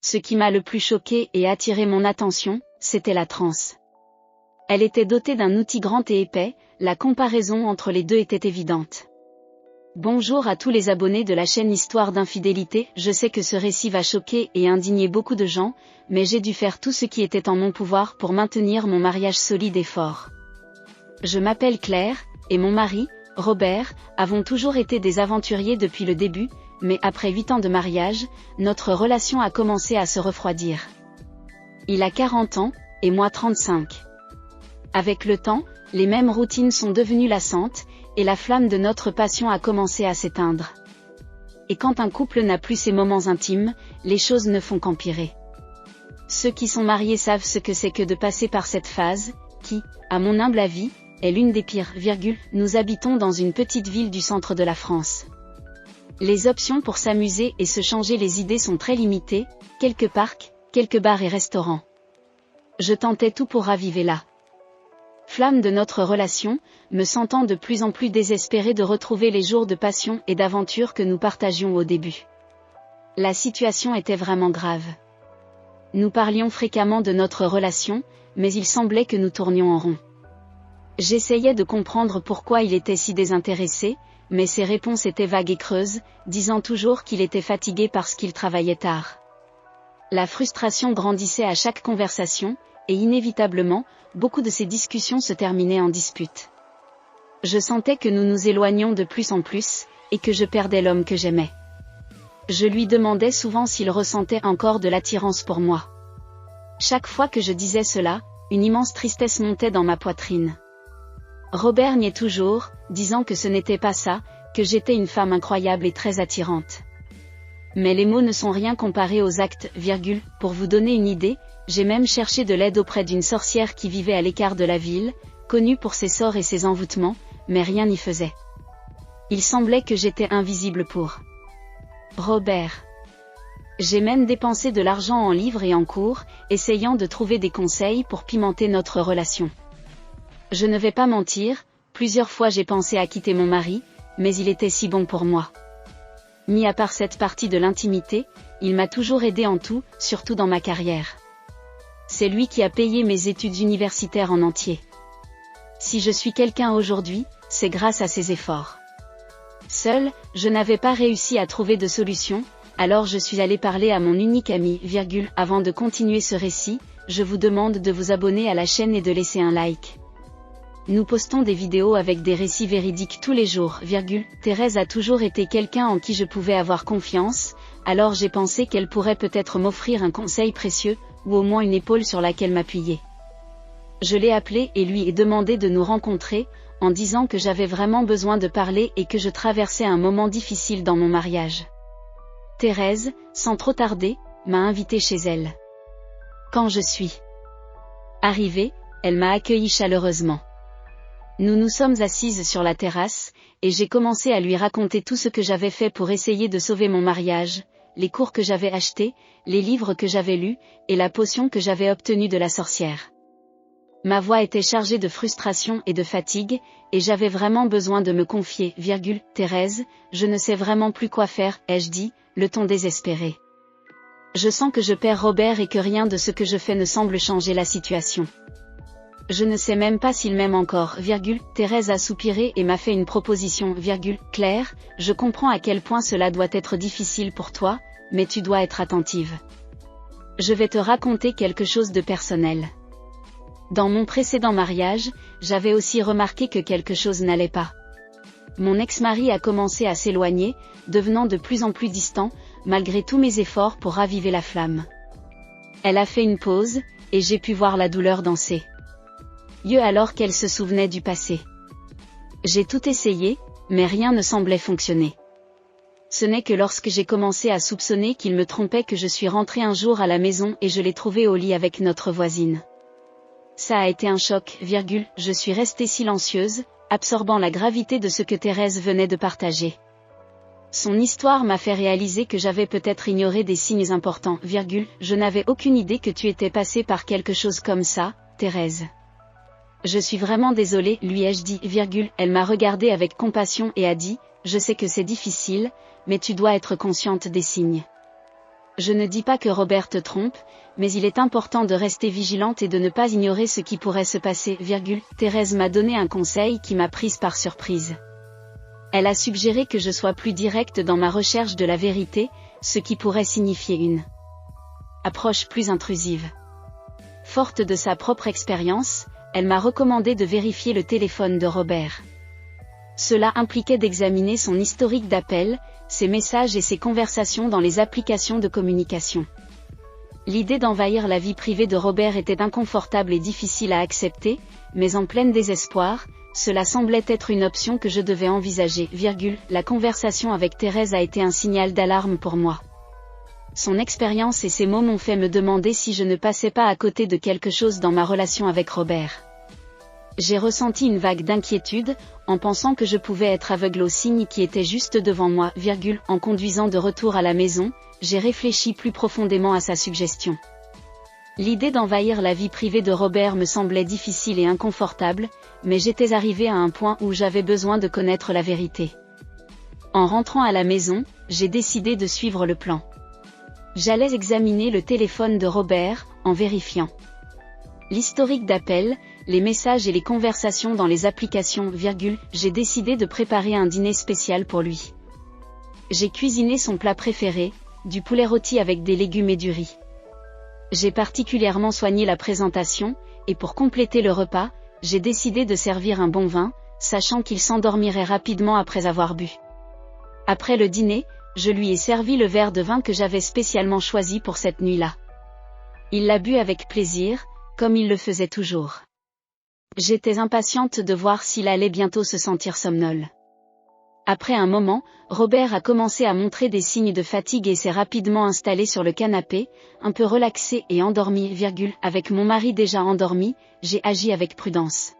Ce qui m'a le plus choqué et attiré mon attention, c'était la transe. Elle était dotée d'un outil grand et épais, la comparaison entre les deux était évidente. Bonjour à tous les abonnés de la chaîne Histoire d'infidélité, je sais que ce récit va choquer et indigner beaucoup de gens, mais j'ai dû faire tout ce qui était en mon pouvoir pour maintenir mon mariage solide et fort. Je m'appelle Claire, et mon mari, Robert, avons toujours été des aventuriers depuis le début, mais après 8 ans de mariage, notre relation a commencé à se refroidir. Il a 40 ans, et moi 35. Avec le temps, les mêmes routines sont devenues lassantes, et la flamme de notre passion a commencé à s'éteindre. Et quand un couple n'a plus ses moments intimes, les choses ne font qu'empirer. Ceux qui sont mariés savent ce que c'est que de passer par cette phase, qui, à mon humble avis, est l'une des pires. Nous habitons dans une petite ville du centre de la France. Les options pour s'amuser et se changer les idées sont très limitées, quelques parcs, quelques bars et restaurants. Je tentais tout pour raviver la flamme de notre relation, me sentant de plus en plus désespérée de retrouver les jours de passion et d'aventure que nous partagions au début. La situation était vraiment grave. Nous parlions fréquemment de notre relation, mais il semblait que nous tournions en rond. J'essayais de comprendre pourquoi il était si désintéressé, mais ses réponses étaient vagues et creuses, disant toujours qu'il était fatigué parce qu'il travaillait tard. La frustration grandissait à chaque conversation, et inévitablement, beaucoup de ces discussions se terminaient en dispute. Je sentais que nous nous éloignions de plus en plus, et que je perdais l'homme que j'aimais. Je lui demandais souvent s'il ressentait encore de l'attirance pour moi. Chaque fois que je disais cela, une immense tristesse montait dans ma poitrine. Robert niait toujours, disant que ce n'était pas ça, que j'étais une femme incroyable et très attirante. Mais les mots ne sont rien comparés aux actes, pour vous donner une idée, j'ai même cherché de l'aide auprès d'une sorcière qui vivait à l'écart de la ville, connue pour ses sorts et ses envoûtements, mais rien n'y faisait. Il semblait que j'étais invisible pour Robert. J'ai même dépensé de l'argent en livres et en cours, essayant de trouver des conseils pour pimenter notre relation. Je ne vais pas mentir, plusieurs fois j'ai pensé à quitter mon mari, mais il était si bon pour moi. Mis à part cette partie de l'intimité, il m'a toujours aidé en tout, surtout dans ma carrière. C'est lui qui a payé mes études universitaires en entier. Si je suis quelqu'un aujourd'hui, c'est grâce à ses efforts. Seule, je n'avais pas réussi à trouver de solution, alors je suis allée parler à mon unique ami, Avant de continuer ce récit, je vous demande de vous abonner à la chaîne et de laisser un like. Nous postons des vidéos avec des récits véridiques tous les jours, Thérèse a toujours été quelqu'un en qui je pouvais avoir confiance, alors j'ai pensé qu'elle pourrait peut-être m'offrir un conseil précieux, ou au moins une épaule sur laquelle m'appuyer. Je l'ai appelée et lui ai demandé de nous rencontrer, en disant que j'avais vraiment besoin de parler et que je traversais un moment difficile dans mon mariage. Thérèse, sans trop tarder, m'a invitée chez elle. Quand je suis arrivée, elle m'a accueillie chaleureusement. Nous nous sommes assises sur la terrasse, et j'ai commencé à lui raconter tout ce que j'avais fait pour essayer de sauver mon mariage, les cours que j'avais achetés, les livres que j'avais lus, et la potion que j'avais obtenue de la sorcière. Ma voix était chargée de frustration et de fatigue, et j'avais vraiment besoin de me confier, Thérèse, je ne sais vraiment plus quoi faire, ai-je dit, le ton désespéré. Je sens que je perds Robert et que rien de ce que je fais ne semble changer la situation. Je ne sais même pas s'il m'aime encore, Thérèse a soupiré et m'a fait une proposition, Claire, je comprends à quel point cela doit être difficile pour toi, mais tu dois être attentive. Je vais te raconter quelque chose de personnel. Dans mon précédent mariage, j'avais aussi remarqué que quelque chose n'allait pas. Mon ex-mari a commencé à s'éloigner, devenant de plus en plus distant, malgré tous mes efforts pour raviver la flamme. Elle a fait une pause, et j'ai pu voir la douleur dans ses yeux alors qu'elle se souvenait du passé. J'ai tout essayé, mais rien ne semblait fonctionner. Ce n'est que lorsque j'ai commencé à soupçonner qu'il me trompait que je suis rentrée un jour à la maison et je l'ai trouvé au lit avec notre voisine. Ça a été un choc, je suis restée silencieuse, absorbant la gravité de ce que Thérèse venait de partager. Son histoire m'a fait réaliser que j'avais peut-être ignoré des signes importants, je n'avais aucune idée que tu étais passée par quelque chose comme ça, Thérèse. Je suis vraiment désolée, lui ai-je dit, elle m'a regardée avec compassion et a dit, je sais que c'est difficile, mais tu dois être consciente des signes. Je ne dis pas que Robert te trompe, mais il est important de rester vigilante et de ne pas ignorer ce qui pourrait se passer, Thérèse m'a donné un conseil qui m'a prise par surprise. Elle a suggéré que je sois plus directe dans ma recherche de la vérité, ce qui pourrait signifier une approche plus intrusive. Forte de sa propre expérience, elle m'a recommandé de vérifier le téléphone de Robert. Cela impliquait d'examiner son historique d'appels, ses messages et ses conversations dans les applications de communication. L'idée d'envahir la vie privée de Robert était inconfortable et difficile à accepter, mais en plein désespoir, cela semblait être une option que je devais envisager, La conversation avec Thérèse a été un signal d'alarme pour moi. Son expérience et ses mots m'ont fait me demander si je ne passais pas à côté de quelque chose dans ma relation avec Robert. J'ai ressenti une vague d'inquiétude, en pensant que je pouvais être aveugle aux signes qui étaient juste devant moi, En conduisant de retour à la maison, j'ai réfléchi plus profondément à sa suggestion. L'idée d'envahir la vie privée de Robert me semblait difficile et inconfortable, mais j'étais arrivée à un point où j'avais besoin de connaître la vérité. En rentrant à la maison, j'ai décidé de suivre le plan. J'allais examiner le téléphone de Robert, en vérifiant l'historique d'appels, les messages et les conversations dans les applications, J'ai décidé de préparer un dîner spécial pour lui. J'ai cuisiné son plat préféré, du poulet rôti avec des légumes et du riz. J'ai particulièrement soigné la présentation, et pour compléter le repas, j'ai décidé de servir un bon vin, sachant qu'il s'endormirait rapidement après avoir bu. Après le dîner, je lui ai servi le verre de vin que j'avais spécialement choisi pour cette nuit-là. Il l'a bu avec plaisir, comme il le faisait toujours. J'étais impatiente de voir s'il allait bientôt se sentir somnolent. Après un moment, Robert a commencé à montrer des signes de fatigue et s'est rapidement installé sur le canapé, un peu relaxé et endormi, Avec mon mari déjà endormi, j'ai agi avec prudence.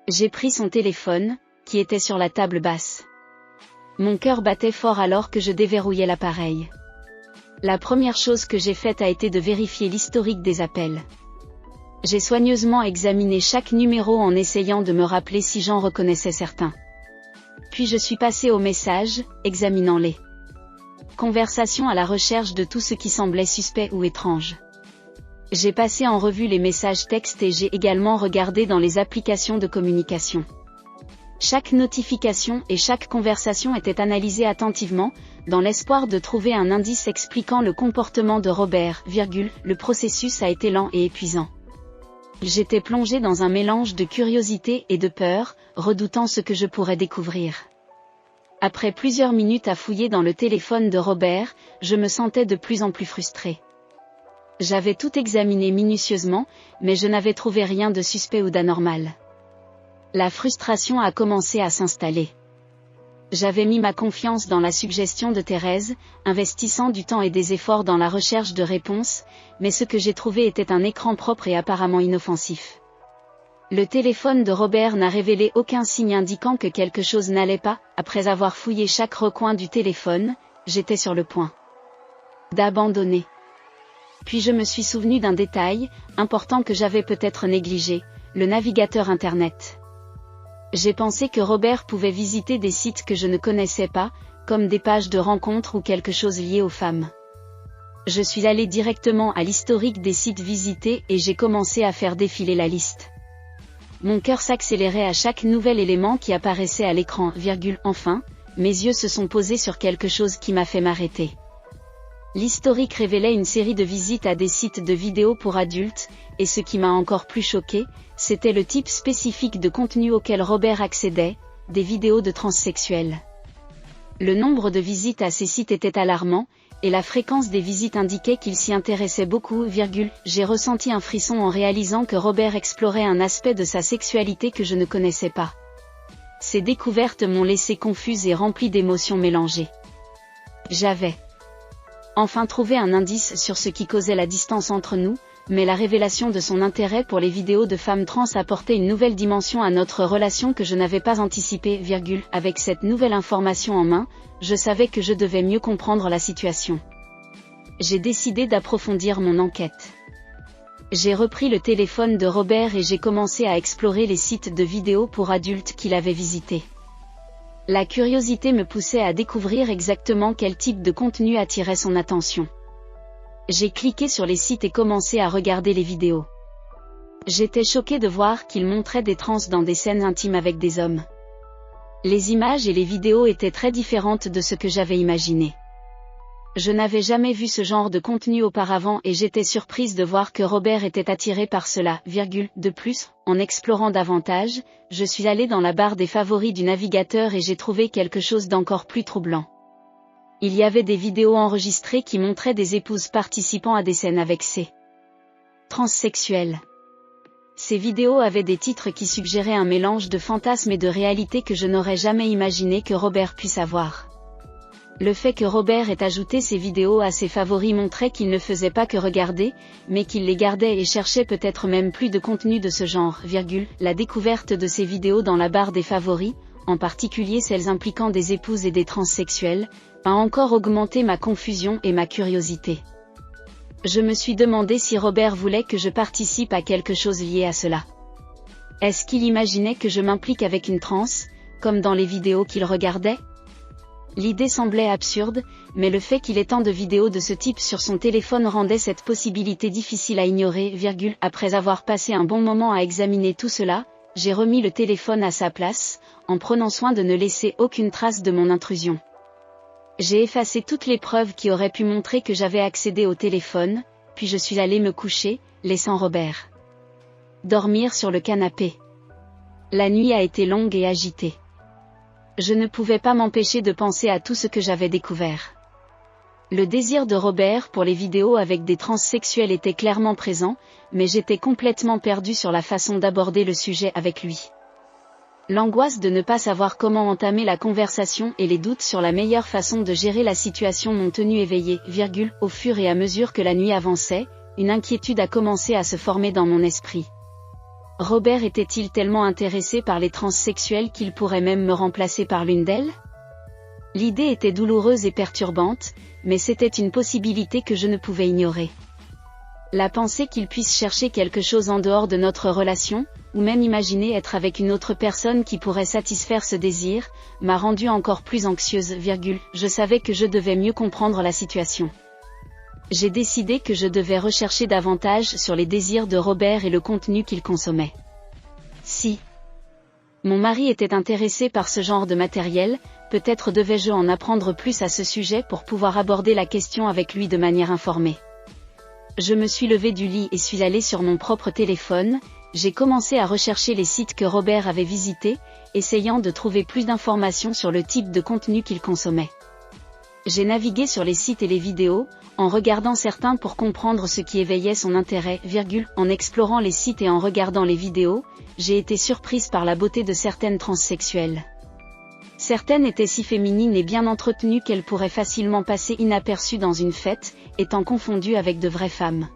J'ai pris son téléphone, qui était sur la table basse. Mon cœur battait fort alors que je déverrouillais l'appareil. La première chose que j'ai faite a été de vérifier l'historique des appels. J'ai soigneusement examiné chaque numéro en essayant de me rappeler si j'en reconnaissais certains. Puis je suis passé aux messages, examinant les conversations à la recherche de tout ce qui semblait suspect ou étrange. J'ai passé en revue les messages textes et j'ai également regardé dans les applications de communication. Chaque notification et chaque conversation était analysée attentivement, dans l'espoir de trouver un indice expliquant le comportement de Robert, Le processus a été lent et épuisant. J'étais plongée dans un mélange de curiosité et de peur, redoutant ce que je pourrais découvrir. Après plusieurs minutes à fouiller dans le téléphone de Robert, je me sentais de plus en plus frustrée. J'avais tout examiné minutieusement, mais je n'avais trouvé rien de suspect ou d'anormal. La frustration a commencé à s'installer. J'avais mis ma confiance dans la suggestion de Thérèse, investissant du temps et des efforts dans la recherche de réponses, mais ce que j'ai trouvé était un écran propre et apparemment inoffensif. Le téléphone de Robert n'a révélé aucun signe indiquant que quelque chose n'allait pas. Après avoir fouillé chaque recoin du téléphone, j'étais sur le point d'abandonner. Puis je me suis souvenu d'un détail, important que j'avais peut-être négligé, le navigateur Internet. J'ai pensé que Robert pouvait visiter des sites que je ne connaissais pas, comme des pages de rencontres ou quelque chose lié aux femmes. Je suis allée directement à l'historique des sites visités et j'ai commencé à faire défiler la liste. Mon cœur s'accélérait à chaque nouvel élément qui apparaissait à l'écran, Enfin, mes yeux se sont posés sur quelque chose qui m'a fait m'arrêter. L'historique révélait une série de visites à des sites de vidéos pour adultes, et ce qui m'a encore plus choqué, c'était le type spécifique de contenu auquel Robert accédait, des vidéos de transsexuels. Le nombre de visites à ces sites était alarmant, et la fréquence des visites indiquait qu'il s'y intéressait beaucoup, J'ai ressenti un frisson en réalisant que Robert explorait un aspect de sa sexualité que je ne connaissais pas. Ces découvertes m'ont laissé confuse et remplie d'émotions mélangées. J'avais enfin trouvé un indice sur ce qui causait la distance entre nous, mais la révélation de son intérêt pour les vidéos de femmes trans apportait une nouvelle dimension à notre relation que je n'avais pas anticipée, Avec cette nouvelle information en main, je savais que je devais mieux comprendre la situation. J'ai décidé d'approfondir mon enquête. J'ai repris le téléphone de Robert et j'ai commencé à explorer les sites de vidéos pour adultes qu'il avait visités. La curiosité me poussait à découvrir exactement quel type de contenu attirait son attention. J'ai cliqué sur les sites et commencé à regarder les vidéos. J'étais choquée de voir qu'ils montraient des trans dans des scènes intimes avec des hommes. Les images et les vidéos étaient très différentes de ce que j'avais imaginé. Je n'avais jamais vu ce genre de contenu auparavant et j'étais surprise de voir que Robert était attiré par cela. De plus, en explorant davantage, je suis allée dans la barre des favoris du navigateur et j'ai trouvé quelque chose d'encore plus troublant. Il y avait des vidéos enregistrées qui montraient des épouses participant à des scènes avec ces transsexuels. Ces vidéos avaient des titres qui suggéraient un mélange de fantasmes et de réalité que je n'aurais jamais imaginé que Robert puisse avoir. Le fait que Robert ait ajouté ces vidéos à ses favoris montrait qu'il ne faisait pas que regarder, mais qu'il les gardait et cherchait peut-être même plus de contenu de ce genre. La découverte de ces vidéos dans la barre des favoris, en particulier celles impliquant des épouses et des transsexuels, a encore augmenté ma confusion et ma curiosité. Je me suis demandé si Robert voulait que je participe à quelque chose lié à cela. Est-ce qu'il imaginait que je m'implique avec une trans, comme dans les vidéos qu'il regardait ? L'idée semblait absurde, mais le fait qu'il ait tant de vidéos de ce type sur son téléphone rendait cette possibilité difficile à ignorer. Après avoir passé un bon moment à examiner tout cela, j'ai remis le téléphone à sa place, en prenant soin de ne laisser aucune trace de mon intrusion. J'ai effacé toutes les preuves qui auraient pu montrer que j'avais accédé au téléphone, puis je suis allée me coucher, laissant Robert dormir sur le canapé. La nuit a été longue et agitée. Je ne pouvais pas m'empêcher de penser à tout ce que j'avais découvert. Le désir de Robert pour les vidéos avec des transsexuels était clairement présent, mais j'étais complètement perdue sur la façon d'aborder le sujet avec lui. L'angoisse de ne pas savoir comment entamer la conversation et les doutes sur la meilleure façon de gérer la situation m'ont tenu éveillée. Au fur et à mesure que la nuit avançait, une inquiétude a commencé à se former dans mon esprit. Robert était-il tellement intéressé par les transsexuels qu'il pourrait même me remplacer par l'une d'elles ? L'idée était douloureuse et perturbante, mais c'était une possibilité que je ne pouvais ignorer. La pensée qu'il puisse chercher quelque chose en dehors de notre relation, ou même imaginer être avec une autre personne qui pourrait satisfaire ce désir, m'a rendue encore plus anxieuse. Je savais que je devais mieux comprendre la situation. J'ai décidé que je devais rechercher davantage sur les désirs de Robert et le contenu qu'il consommait. Si mon mari était intéressé par ce genre de matériel, peut-être devais-je en apprendre plus à ce sujet pour pouvoir aborder la question avec lui de manière informée. Je me suis levée du lit et suis allée sur mon propre téléphone, j'ai commencé à rechercher les sites que Robert avait visités, essayant de trouver plus d'informations sur le type de contenu qu'il consommait. J'ai navigué sur les sites et les vidéos, en regardant certains pour comprendre ce qui éveillait son intérêt. En explorant les sites et en regardant les vidéos, j'ai été surprise par la beauté de certaines transsexuelles. Certaines étaient si féminines et bien entretenues qu'elles pourraient facilement passer inaperçues dans une fête, étant confondues avec de vraies femmes.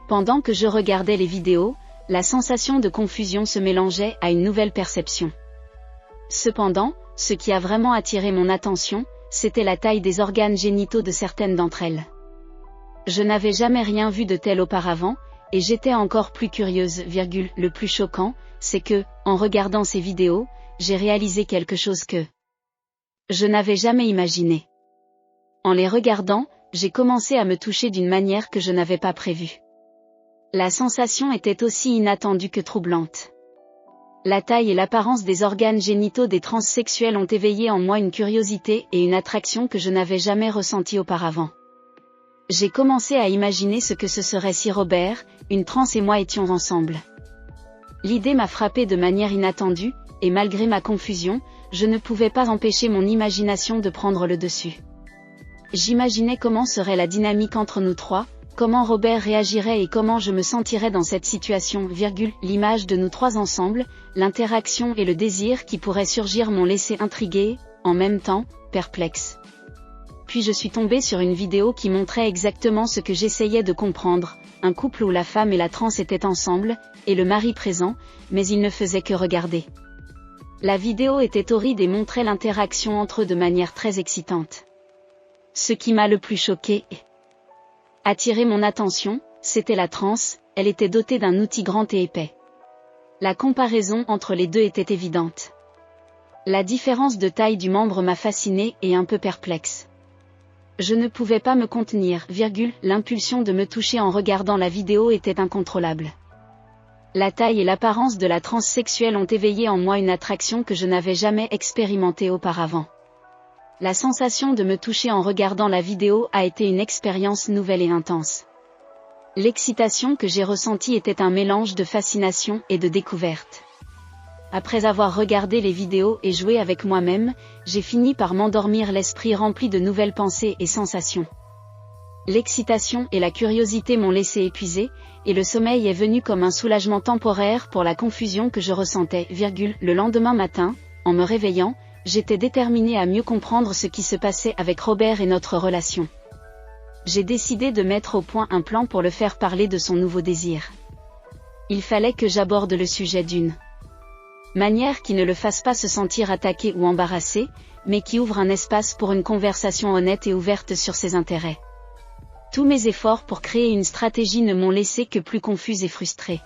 Pendant que je regardais les vidéos, la sensation de confusion se mélangeait à une nouvelle perception. Cependant, ce qui a vraiment attiré mon attention, c'était la taille des organes génitaux de certaines d'entre elles. Je n'avais jamais rien vu de tel auparavant, et j'étais encore plus curieuse. Le plus choquant, c'est que, en regardant ces vidéos, j'ai réalisé quelque chose que je n'avais jamais imaginé. En les regardant, j'ai commencé à me toucher d'une manière que je n'avais pas prévue. La sensation était aussi inattendue que troublante. La taille et l'apparence des organes génitaux des transsexuels ont éveillé en moi une curiosité et une attraction que je n'avais jamais ressentie auparavant. J'ai commencé à imaginer ce que ce serait si Robert, une trans et moi étions ensemble. L'idée m'a frappée de manière inattendue, et malgré ma confusion, je ne pouvais pas empêcher mon imagination de prendre le dessus. J'imaginais comment serait la dynamique entre nous trois, comment Robert réagirait et comment je me sentirais dans cette situation. L'image de nous trois ensemble, l'interaction et le désir qui pourrait surgir m'ont laissé intriguée, en même temps, perplexe. Puis je suis tombée sur une vidéo qui montrait exactement ce que j'essayais de comprendre, un couple où la femme et la trans étaient ensemble, et le mari présent, mais ils ne faisaient que regarder. La vidéo était horrible et montrait l'interaction entre eux de manière très excitante. Ce qui m'a le plus choqué et attiré mon attention, c'était la trans, elle était dotée d'un outil grand et épais. La comparaison entre les deux était évidente. La différence de taille du membre m'a fascinée et un peu perplexe. Je ne pouvais pas me contenir, l'impulsion de me toucher en regardant la vidéo était incontrôlable. La taille et l'apparence de la transe sexuelle ont éveillé en moi une attraction que je n'avais jamais expérimentée auparavant. La sensation de me toucher en regardant la vidéo a été une expérience nouvelle et intense. L'excitation que j'ai ressentie était un mélange de fascination et de découverte. Après avoir regardé les vidéos et joué avec moi-même, j'ai fini par m'endormir l'esprit rempli de nouvelles pensées et sensations. L'excitation et la curiosité m'ont laissé épuisé, et le sommeil est venu comme un soulagement temporaire pour la confusion que je ressentais, Le lendemain matin, en me réveillant, j'étais déterminée à mieux comprendre ce qui se passait avec Robert et notre relation. J'ai décidé de mettre au point un plan pour le faire parler de son nouveau désir. Il fallait que j'aborde le sujet d'une manière qui ne le fasse pas se sentir attaqué ou embarrassé, mais qui ouvre un espace pour une conversation honnête et ouverte sur ses intérêts. Tous mes efforts pour créer une stratégie ne m'ont laissé que plus confuse et frustrée.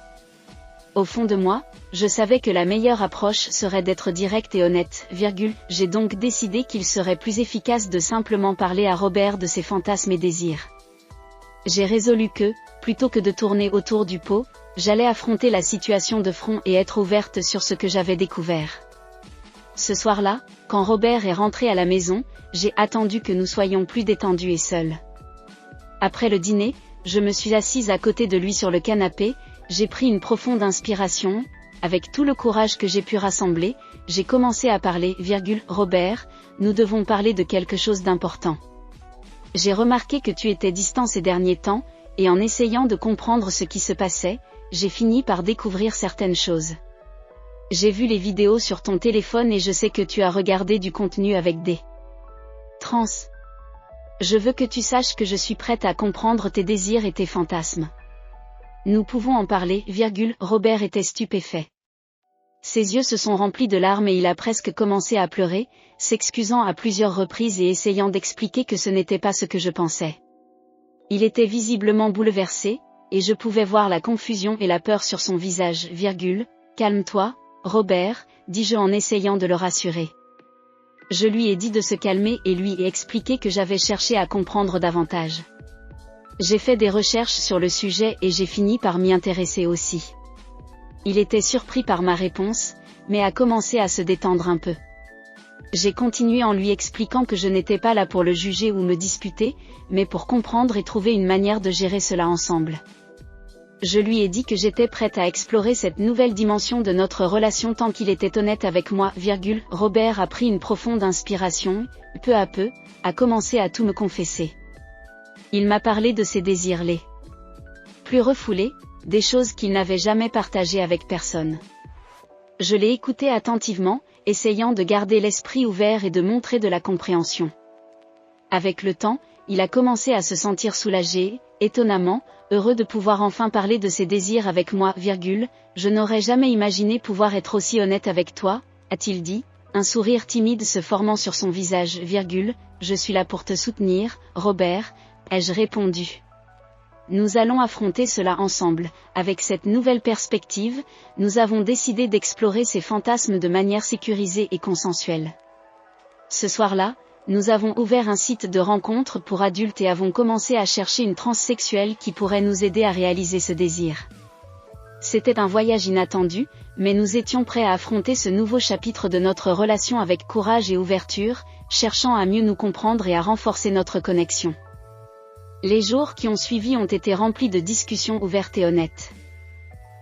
Au fond de moi, je savais que la meilleure approche serait d'être directe et honnête, J'ai donc décidé qu'il serait plus efficace de simplement parler à Robert de ses fantasmes et désirs. J'ai résolu que, plutôt que de tourner autour du pot, j'allais affronter la situation de front et être ouverte sur ce que j'avais découvert. Ce soir-là, quand Robert est rentré à la maison, j'ai attendu que nous soyons plus détendus et seuls. Après le dîner, je me suis assise à côté de lui sur le canapé, j'ai pris une profonde inspiration, avec tout le courage que j'ai pu rassembler, j'ai commencé à parler, Robert, nous devons parler de quelque chose d'important. J'ai remarqué que tu étais distant ces derniers temps, et en essayant de comprendre ce qui se passait, j'ai fini par découvrir certaines choses. J'ai vu les vidéos sur ton téléphone et je sais que tu as regardé du contenu avec des trans. Je veux que tu saches que je suis prête à comprendre tes désirs et tes fantasmes. Nous pouvons en parler, Robert était stupéfait. Ses yeux se sont remplis de larmes et il a presque commencé à pleurer, s'excusant à plusieurs reprises et essayant d'expliquer que ce n'était pas ce que je pensais. Il était visiblement bouleversé, et je pouvais voir la confusion et la peur sur son visage, Calme-toi, Robert, dis-je en essayant de le rassurer. Je lui ai dit de se calmer et lui ai expliqué que j'avais cherché à comprendre davantage. J'ai fait des recherches sur le sujet et j'ai fini par m'y intéresser aussi. Il était surpris par ma réponse, mais a commencé à se détendre un peu. J'ai continué en lui expliquant que je n'étais pas là pour le juger ou me disputer, mais pour comprendre et trouver une manière de gérer cela ensemble. Je lui ai dit que j'étais prête à explorer cette nouvelle dimension de notre relation tant qu'il était honnête avec moi, Robert a pris une profonde inspiration, peu à peu, a commencé à tout me confesser. Il m'a parlé de ses désirs les plus refoulés, des choses qu'il n'avait jamais partagées avec personne. Je l'ai écouté attentivement, essayant de garder l'esprit ouvert et de montrer de la compréhension. Avec le temps, il a commencé à se sentir soulagé, étonnamment, heureux de pouvoir enfin parler de ses désirs avec moi, Je n'aurais jamais imaginé pouvoir être aussi honnête avec toi, a-t-il dit, un sourire timide se formant sur son visage, Je suis là pour te soutenir, Robert, ai-je répondu. Nous allons affronter cela ensemble. Avec cette nouvelle perspective, nous avons décidé d'explorer ces fantasmes de manière sécurisée et consensuelle. Ce soir-là, nous avons ouvert un site de rencontre pour adultes et avons commencé à chercher une transsexuelle qui pourrait nous aider à réaliser ce désir. C'était un voyage inattendu, mais nous étions prêts à affronter ce nouveau chapitre de notre relation avec courage et ouverture, cherchant à mieux nous comprendre et à renforcer notre connexion. Les jours qui ont suivi ont été remplis de discussions ouvertes et honnêtes.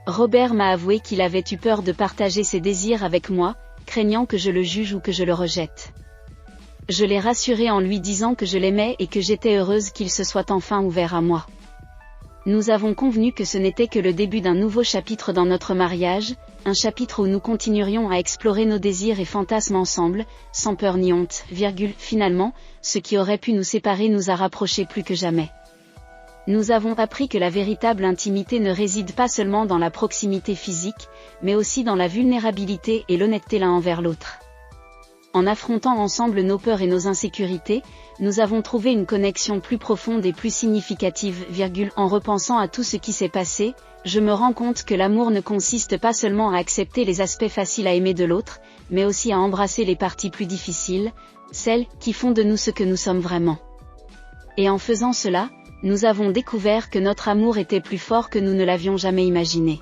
Robert m'a avoué qu'il avait eu peur de partager ses désirs avec moi, craignant que je le juge ou que je le rejette. Je l'ai rassuré en lui disant que je l'aimais et que j'étais heureuse qu'il se soit enfin ouvert à moi. Nous avons convenu que ce n'était que le début d'un nouveau chapitre dans notre mariage, un chapitre où nous continuerions à explorer nos désirs et fantasmes ensemble, sans peur ni honte, Finalement, ce qui aurait pu nous séparer nous a rapprochés plus que jamais. Nous avons appris que la véritable intimité ne réside pas seulement dans la proximité physique, mais aussi dans la vulnérabilité et l'honnêteté l'un envers l'autre. En affrontant ensemble nos peurs et nos insécurités, nous avons trouvé une connexion plus profonde et plus significative, En repensant à tout ce qui s'est passé, je me rends compte que l'amour ne consiste pas seulement à accepter les aspects faciles à aimer de l'autre, mais aussi à embrasser les parties plus difficiles, celles qui font de nous ce que nous sommes vraiment. Et en faisant cela, nous avons découvert que notre amour était plus fort que nous ne l'avions jamais imaginé.